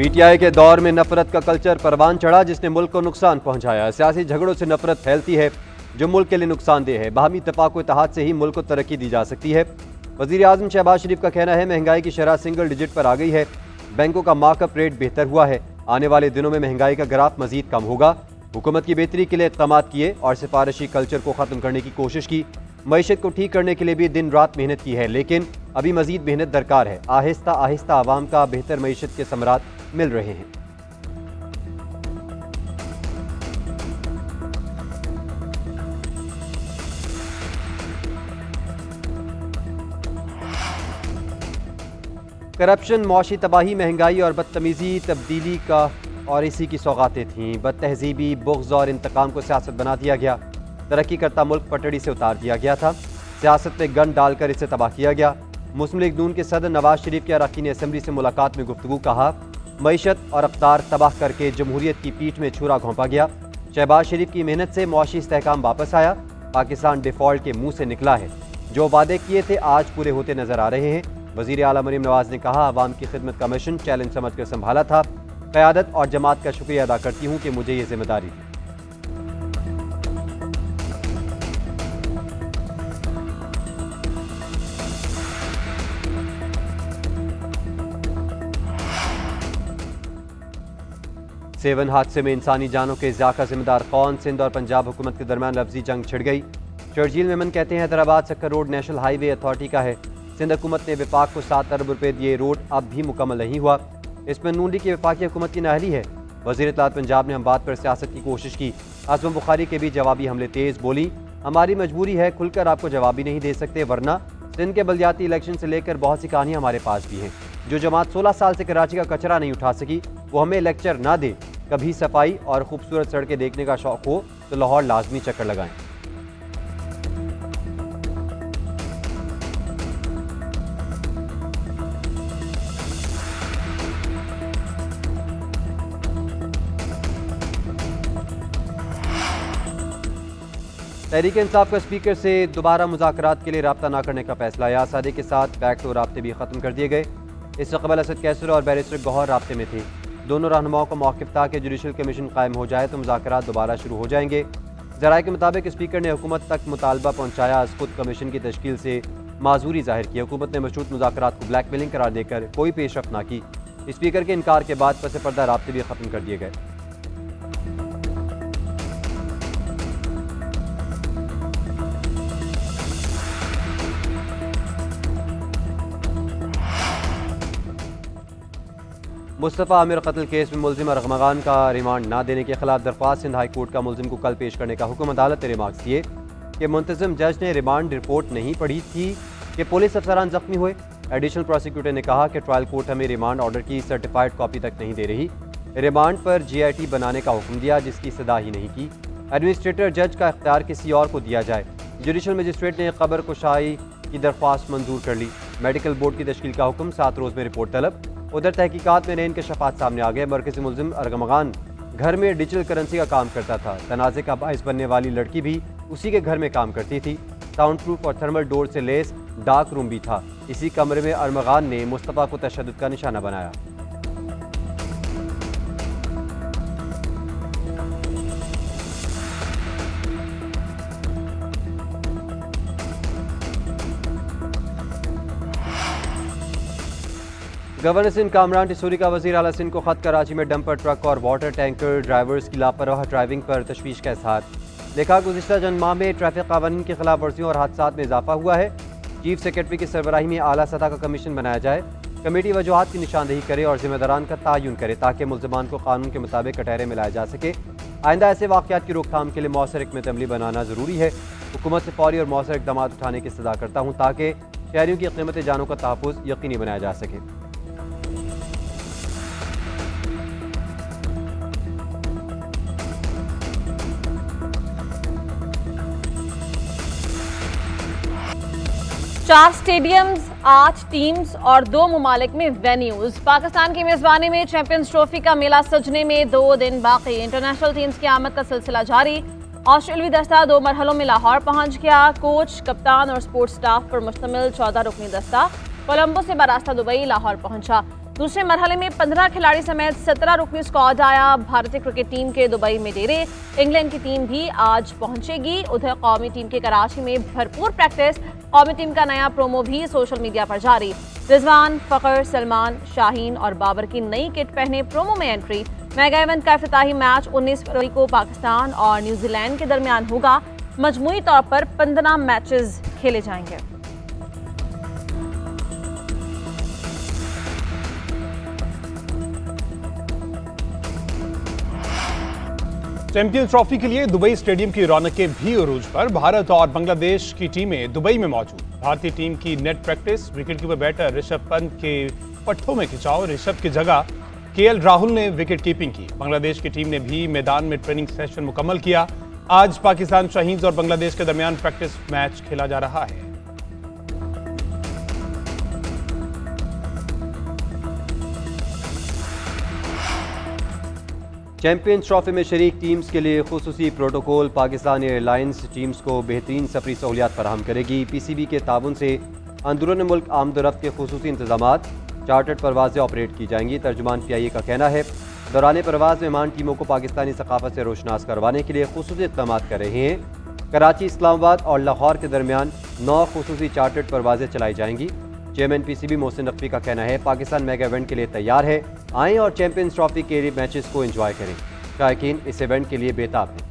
PTI के दौर में नफरत का कल्चर परवान चढ़ा, जिसने मुल्क को नुकसान पहुंचाया। सियासी झगड़ों से नफरत फैलती है जो मुल्क के लिए नुकसानदेह है। बाहमी इत्तेफाक व इत्तेहाद से ही मुल्क को तरक्की दी जा सकती है। वज़ीर आज़म शहबाज शरीफ का कहना है, महंगाई की शरह सिंगल डिजिट पर आ गई है। बैंकों का मार्कअप रेट बेहतर हुआ है। आने वाले दिनों में महंगाई का ग्राफ मजीद कम होगा। हुकूमत की बेहतरी के लिए इक़दाम किए और सिफारिशी कल्चर को ख़त्म करने की कोशिश की। मईशत को ठीक करने के लिए भी दिन रात मेहनत की है, लेकिन अभी मजीद मेहनत दरकार है। आहिस्ता आहिस्ता आवाम का बेहतर मईशत के समरात मिल रहे हैं। करप्शन, मौशी तबाही, महंगाई और बदतमीजी तब्दीली का और इसी की सौगातें थीं। बदतहजीबी, बुग़्ज़ और इंतकाम को सियासत बना दिया गया। तरक्की करता मुल्क पटड़ी से उतार दिया गया था। सियासत में गन डालकर इसे तबाह किया गया। मुस्लिम लीग नून के सदर नवाज शरीफ के अरकान असम्बली से मुलाकात में गुफ्तगू कहा, मईशत और अख्तार तबाह करके जमहूरियत की पीठ में छुरा घोंपा गया। शहबाज शरीफ की मेहनत से मुआशी इस्तेहकाम वापस आया। पाकिस्तान डिफॉल्ट के मुंह से निकला है। जो वादे किए थे आज पूरे होते नजर आ रहे हैं। वज़ीर आला मरीम नवाज ने कहा, अवाम की खिदमत का मिशन चैलेंज समझकर संभाला था। क़यादत और जमात का शुक्रिया अदा करती हूँ कि मुझे ये जिम्मेदारी दी। सेवन हादसे में इंसानी जानों के ज़िया का जिम्मेदार कौन? सिंध और पंजाब हुकूमत के दरमियान लफ्जी जंग छिड़ गई। शर्जील मेमन कहते हैं, हैदराबाद सक्कर रोड नेशनल हाईवे अथॉरिटी का है। सिंध हुकूमत ने विफाक को 7 अरब रुपए दिए। रोड अब भी मुकम्मल नहीं हुआ। इसमें नून लीग की वफाकी हुकूमत की नाअहली है। वज़ीर इत्तलात पंजाब ने हम बात पर सियासत की कोशिश की। आज़म बुखारी के भी जवाबी हमले तेज़। बोली, हमारी मजबूरी है, खुलकर आपको जवाब भी नहीं दे सकते, वरना सिंध के बलदियाती इलेक्शन से लेकर बहुत सी कहानियाँ हमारे पास भी हैं। जो जमात 16 साल से कराची का कचरा नहीं उठा सकी, वो हमें लेक्चर ना दे। कभी सफाई और खूबसूरत सड़कें देखने का शौक हो तो लाहौर लाजमी चक्कर लगाएं। तहरीक इंसाफ का स्पीकर से दोबारा मुज़ाकरात के लिए राब्ता न करने का फैसला। याद सादिक के साथ बैकडोर राब्ते भी ख़त्म कर दिए गए। इससे कबल असद कैसर और बैरिस्टर गौहर राब्ते में थे। दोनों रहनुमाओं का मौक़िफ़ था कि जुडिशल कमीशन कायम हो जाए तो मुज़ाकरात दोबारा शुरू हो जाएंगे। ज़राए के मुताबिक स्पीकर ने हुकूमत तक मुतालबा पहुँचाया। खुद कमीशन की तश्कील से माजूरी जाहिर की। हुकूमत ने मशरूत मुज़ाकरात को ब्लैकमेलिंग करार देकर कोई पेशरफ न की। स्पीकर के इनकार के बाद पस पर्दा राब्ते भी ख़त्म कर दिए गए। मुस्तफ़ा आमिर कत्ल केस में मुलजिम अरगमगान का रिमांड ना देने के खिलाफ दरख्वास्त। सिंध हाई कोर्ट का मुलजिम को कल पेश करने का हुक्म। अदालत ने रिमार्क्स दिए कि मुंतज़िम जज ने रिमांड रिपोर्ट नहीं पढ़ी थी कि पुलिस अफसरान जख्मी हुए। एडिशनल प्रोसिक्यूटर ने कहा कि ट्रायल कोर्ट हमें रिमांड ऑर्डर की सर्टिफाइड कॉपी तक नहीं दे रही। रिमांड पर GIT बनाने का हुक्म दिया, जिसकी सदा ही नहीं की। एडमिनिस्ट्रेटर जज का इख्तियार किसी और को दिया जाए। जुडिशल मजिस्ट्रेट ने खबर कुशाई की दरख्वास्त मंजूर कर ली। मेडिकल बोर्ड की तश्कील का हुक्म, 7 रोज़ में रिपोर्ट तलब। उधर तहकीकात में नए इनकशाफात सामने आ गए। मरकज़ी मुलजिम अरगमगान घर में डिजिटल करेंसी का काम करता था। तनाज़े का बाइस बनने वाली लड़की भी उसी के घर में काम करती थी। साउंड प्रूफ और थर्मल डोर से लेस डार्क रूम भी था। इसी कमरे में अरगमगान ने मुस्तफ़ा को तशद्दुद का निशाना बनाया। गवर्नर सिंध कामरान टिसूरी का वज़ीर आला सिंध को खत। कराची में डंपर ट्रक और वाटर टैंकर ड्राइवर्स की लापरवाह ड्राइविंग पर तशवीश का इज़हार। लिखा, गुज़िश्ता जन माह में ट्रैफिक कानून की खिलाफ वर्जियों और हादसात में इजाफा हुआ है। चीफ सेक्रेटरी की सरबराही में आला सतह का कमीशन बनाया जाए। कमेटी वजूहात की निशानदेही करे और जिम्मेदारान का तयन करे ताकि मुल्ज़िमान को कानून के मुताबिक कटहरे में लाया जा सके। आइंदा ऐसे वाक़यात की रोकथाम के लिए मौसर हिकमत अमली बनाना ज़रूरी है। हुकूमत से फौरी और मौसर इक़दाम उठाने की सदा करता हूँ ताकि शहरियों की कीमत जानों का तहफ़्फ़ुज़ यकीनी बनाया जा सके। चार स्टेडियम्स, 8 टीम्स और 2 ममालिक में वेन्यूज। पाकिस्तान की मेजबानी में चैंपियंस ट्रॉफी का मेला सजने में 2 दिन बाकी। इंटरनेशनल टीम्स की आमद का सिलसिला जारी। ऑस्ट्रेलियावी दस्ता 2 मरहलों में लाहौर पहुंच गया। कोच, कप्तान और स्पोर्ट्स स्टाफ पर मुश्तमिल 14 रुकनी दस्ता कोलंबो से बरास्ता दुबई लाहौर पहुंचा। दूसरे मरहले में 15 खिलाड़ी समेत 17 रुकनी स्क्वाड आया भारतीय क्रिकेट टीम के दुबई में डेरे। इंग्लैंड की टीम भी आज पहुंचेगी। उधर कौमी टीम के कराची में भरपूर प्रैक्टिस। कौमी टीम का नया प्रोमो भी सोशल मीडिया पर जारी। रिजवान, फखर, सलमान, शाहीन और बाबर की नई किट पहने प्रोमो में एंट्री। मेगा इवेंट का इफ्तिताही मैच 19 फरवरी को पाकिस्तान और न्यूजीलैंड के दरमियान होगा। मजमूई तौर पर 15 मैचेस खेले जाएंगे। चैंपियंस ट्रॉफी के लिए दुबई स्टेडियम की रौनकें भी उरूज पर। भारत और बांग्लादेश की टीमें दुबई में मौजूद। भारतीय टीम की net practice, wicketkeeper batter Rishabh Pant के पट्टों में खिंचाव। ऋषभ की जगह केएल राहुल ने विकेट कीपिंग की। बांग्लादेश की टीम ने भी मैदान में ट्रेनिंग सेशन मुकम्मल किया। आज पाकिस्तान शाहीन्स और बांग्लादेश के दरमियान प्रैक्टिस मैच खेला जा रहा है। चैंपियंस ट्रॉफी में शरीक टीम्स के लिए खुसूसी प्रोटोकॉल। पाकिस्तान एयरलाइंस टीम्स को बेहतरीन सफरी सहूलियात फराहम करेगी। पीसीबी के ताबुन से अंदरूनी मुल्क आमदोरफ्त के खुसूसी इंतजामात, चार्टर्ड परवाजें ऑपरेट की जाएंगी। तर्जुमान पीआईए का कहना है दौरान परवाज मेहमान टीमों को पाकिस्तानी सकाफत से रोशनास करवाने के लिए खुसूसी इक़दाम कर रहे हैं। कराची, इस्लामाबाद और लाहौर के दरमियान 9 खुसूसी चार्टर्ड परवाजें चलाई जाएंगी। चेयरमैन पीसीबी मोहसिन नकवी का कहना है पाकिस्तान मेगा इवेंट के लिए तैयार है। आएँ और चैंपियंस ट्रॉफी के मैचेस को एंजॉय करें। शायकीन इस इवेंट के लिए बेताब हैं।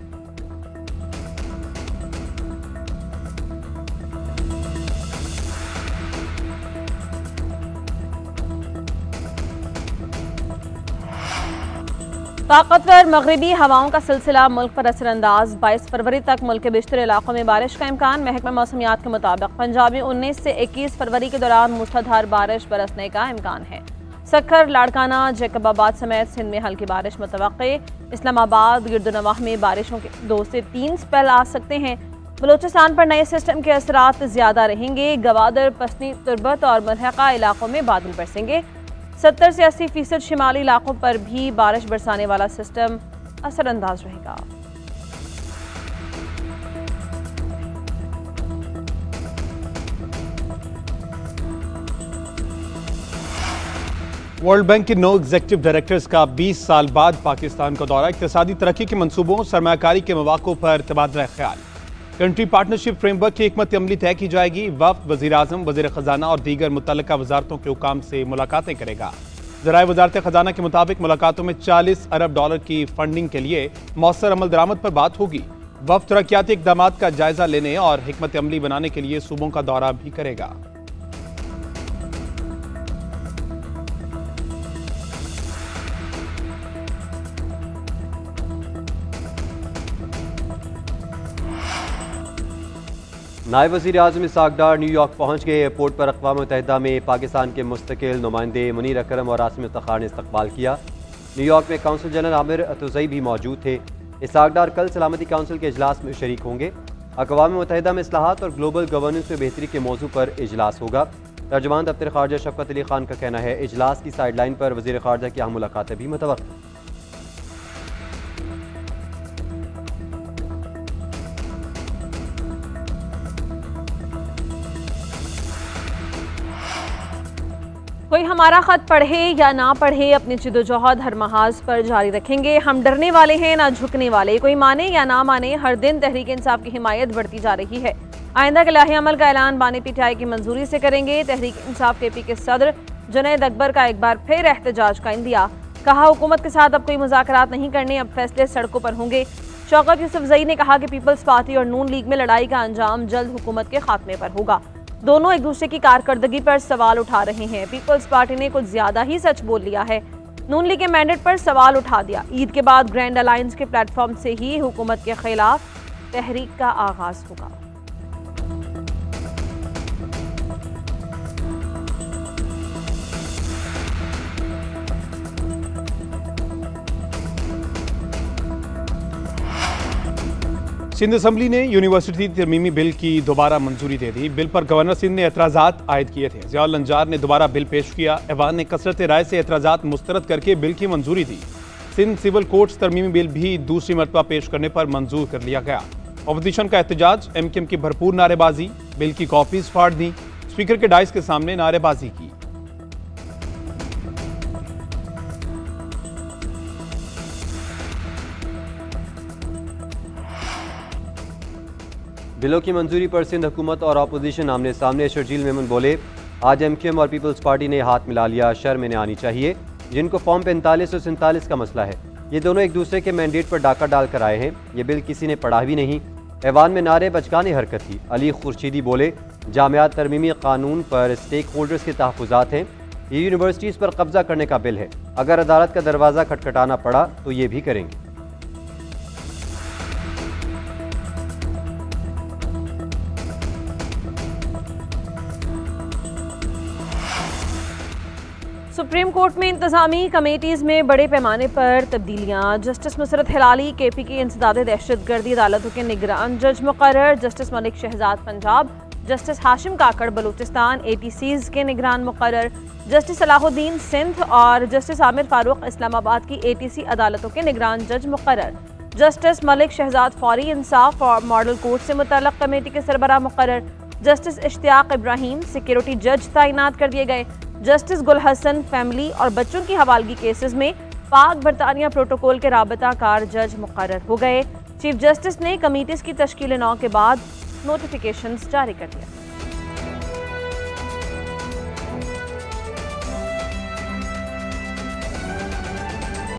ताकतवर मगरिबी हवाओं का सिलसिला मुल्क पर असरअंदाज। 22 फरवरी तक मुल्क के बेशतर इलाकों में बारिश का इम्कान। महकमा मौसमियात के मुताबिक पंजाब में 19 से 21 फरवरी के दौरान मूसलाधार बारिश बरसने का इम्कान है। सक्खर, लाड़काना, जैकबाबाद समेत सिंध में हल्की बारिश मुतवक्के। इस्लामाबाद, गिरदुनवाह में बारिशों के 2 से 3 स्पेल आ सकते हैं। बलूचिस्तान पर नए सिस्टम के असरात ज़्यादा रहेंगे। गवादर, पसनी, तुर्बत और मलहका इलाकों में बादल बरसेंगे। 70 से 80% शिमाली इलाकों पर भी बारिश बरसाने वाला सिस्टम असरअंदाज रहेगा। वर्ल्ड बैंक के 9 एग्जीक्यूटिव डायरेक्टर्स का 20 साल बाद पाकिस्तान का दौरा। इक़्तिसादी तरक्की के मंसूबों, सरमायाकारी के मौक़ों पर तबादला ख्याल। कंट्री पार्टनरशिप फ्रेमवर्क की हिकमत अमली तय की जाएगी। वफ़द वज़ीर आज़म, वज़ीर ख़जाना और दीगर मुतल्लिका वजारतों के हुकाम से मुलाकातें करेगा। ज़राए वज़ारत ख़जाना के मुताबिक मुलाकातों में $40 अरब की फंडिंग के लिए मौसर अमल दरामद पर बात होगी। वफ़द तरक्याती इक़दामात का जायजा लेने और हिकमत अमली बनाने के लिए सूबों का दौरा भी करेगा। नायब वज़ीर आज़म इसहाक़ डार न्यूयॉर्क पहुँच गए। एयरपोर्ट पर अक़वाम मुत्तहिदा में पाकिस्तान के मुस्तकिल नुमाइंदे मुनीर अकरम और आसिम इफ्तिखार ने इस्तक़बाल किया। न्यूयॉर्क में कौंसल जनरल आमिर अतुज़ई भी मौजूद थे। इसहाक़ डार कल सलामती काउंसिल के इजलास में शरीक होंगे। अक़वाम मुत्तहिदा में इस्लाहात और ग्लोबल गवर्नेंस में बेहतरी के मौजू पर इजलास होगा। तर्जुमान दफ्तर ख़ारजा शफ़क़त अली ख़ान का कहना है इजलास की साइडलाइन पर वज़ीर ख़ारजा की अहम मुलाकातें भी मुतवक्किल। कोई हमारा ख़त पढ़े या ना पढ़े, अपनी जिद्दोजहद हर महाज पर जारी रखेंगे। हम डरने वाले हैं ना झुकने वाले। कोई माने या ना माने, हर दिन तहरीक इंसाफ की हिमायत बढ़ती जा रही है। आइंदा के लाही अमल का ऐलान बानी पीटीआई की मंजूरी से करेंगे। तहरीक इंसाफ केपी के सदर जुनैद अकबर का एक बार फिर एहतजाज का इंदिया। कहा हुकूमत के साथ अब कोई मुज़ाकरात नहीं करने, अब फैसले सड़कों पर होंगे। शौकत यूसुफजई ने कहा कि पीपल्स पार्टी और नून लीग में लड़ाई का अंजाम जल्द हुकूमत के खात्मे पर होगा। दोनों एक दूसरे की कारकर्दगी पर सवाल उठा रहे हैं। पीपल्स पार्टी ने कुछ ज्यादा ही सच बोल लिया है। नून लीग के मैंडेट पर सवाल उठा दिया। ईद के बाद ग्रैंड अलायंस के प्लेटफॉर्म से ही हुकूमत के खिलाफ तहरीक का आगाज होगा। सिंध असम्बली ने यूनिवर्सिटी तरमीमी बिल की दोबारा मंजूरी दे दी। बिल पर गवर्नर सिंध ने एतराज़ात आयद किए थे। ज़ियाउल अंजार ने दोबारा बिल पेश किया। ऐवान ने कसरत राय से एतराज़ात मुस्तरद करके बिल की मंजूरी दी। सिंध सिविल कोर्ट्स तरमीमी बिल भी दूसरी मरतबा पेश करने पर मंजूर कर लिया गया। अपोजिशन का एहतजाज, एमकेएम की भरपूर नारेबाजी, बिल की कॉपीज फाड़ दी, स्पीकर के डाइस के सामने नारेबाजी की। बिलों की मंजूरी पर सिंध हुकूमत और अपोजिशन आमने सामने। शर्जील मेमन बोले, आज MQM और पीपल्स पार्टी ने हाथ मिला लिया, शर्म इन्हें आनी चाहिए। जिनको फॉर्म 45 और 47 का मसला है, ये दोनों एक दूसरे के मैंडेट पर डाका डाल कर आए हैं। ये बिल किसी ने पढ़ा भी नहीं। ऐवान में नारे बचकाने हरकत थी। अली खुर्शीदी बोले, जामियात तरमीमी कानून पर स्टेक होल्डर्स के तहफ़्फ़ुज़ात हैं। ये यूनिवर्सिटीज़ पर कब्जा करने का बिल है। अगर अदालत का दरवाज़ा खटखटाना पड़ा तो ये भी करेंगे। सुप्रीम कोर्ट में इंतजामी कमेटीज़ में बड़े पैमाने पर तब्दीलियाँ। जस्टिस मुसरत हिलाली KP की इंसदाद दहशतगर्दी अदालतों के निगरान जज मुकर्रर। जस्टिस मलिक शहजाद पंजाब, जस्टिस हाशिम काकड़ बलूचिस्तान ATCs के निगरान मुकर्रर। जस्टिस सलाहुद्दीन सिंध और जस्टिस आमिर फारूक इस्लामाबाद की ATC अदालतों के निगरान जज मुकर्रर। जस्टिस मलिक शहजाद फौरी इंसाफ और मॉडल कोर्ट से मुतल्लक कमेटी के सरबराह मुकर्रर। जस्टिस इश्तियाक इब्राहिम सिक्योरिटी जज तैनात कर दिए गए। जस्टिस गुल हसन फैमिली और बच्चों की हवालगी केसेस में पाक बरतानिया प्रोटोकॉल के राबता कार जज मुकर्रर हो गए। चीफ जस्टिस ने कमेटीज़ की तश्कील 9 के बाद नोटिफिकेशंस जारी कर दिया।